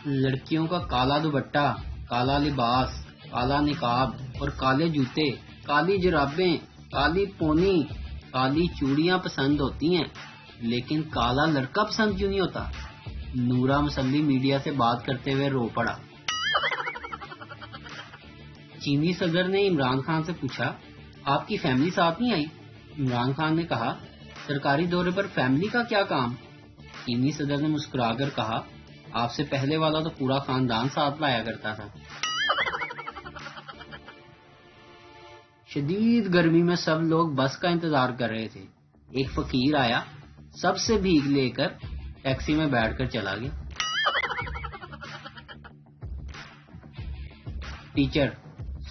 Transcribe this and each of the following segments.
لڑکیوں کا کالا دوپٹہ، کالا لباس، کالا نقاب اور کالے جوتے، کالی جرابیں، کالی پونی، کالی چوڑیاں پسند ہوتی ہیں، لیکن کالا لڑکا پسند کیوں نہیں ہوتا؟ نورا مسلی میڈیا سے بات کرتے ہوئے رو پڑا۔ چینی صدر نے عمران خان سے پوچھا، آپ کی فیملی ساتھ نہیں آئی؟ عمران خان نے کہا، سرکاری دورے پر فیملی کا کیا کام؟ چینی صدر نے مسکرا کر کہا، آپ سے پہلے والا تو پورا خاندان ساتھ لایا کرتا تھا۔ شدید گرمی میں سب لوگ بس کا انتظار کر رہے تھے۔ ایک فقیر آیا، سب سے بھیک لے کر ٹیکسی میں بیٹھ کر چلا گیا۔ ٹیچر،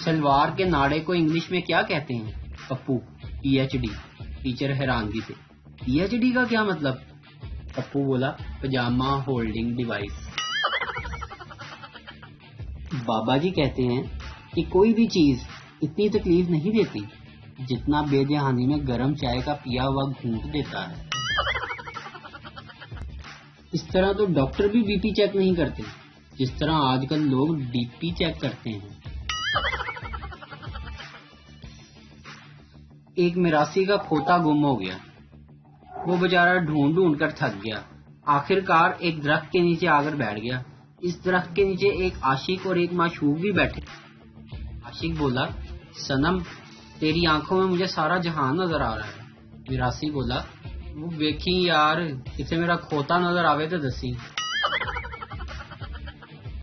سلوار کے ناڑے کو انگلش میں کیا کہتے ہیں؟ Pappu, P H D. Teacher حیرانگی سے، پی ایچ ڈی کا کیا مطلب؟ پپو بولا، پجامہ ہولڈنگ ڈیوائس۔ بابا جی کہتے ہیں کہ کوئی بھی چیز اتنی تکلیف نہیں دیتی جتنا بے دہانی میں گرم چائے کا پیا ہوا گھونٹ دیتا ہے۔ اس طرح تو ڈاکٹر بھی بی پی چیک نہیں کرتے جس طرح آج کل لوگ ڈی پی چیک کرتے ہیں۔ ایک میراثی کا کھوتا گم ہو گیا۔ وہ بیچارہ ڈھونڈ ڈھونڈ کر تھک گیا، آخر کار ایک درخت کے نیچے آ کر بیٹھ گیا۔ اس درخت کے نیچے ایک عاشق اور ایک معشوق بھی بیٹھے۔ عاشق بولا، صنم تیری آنکھوں میں مجھے سارا جہان نظر آ رہا ہے۔ میراثی بولا، وہ ویکھی یار، کسے میرا کھوتا نظر آوے تو دسی۔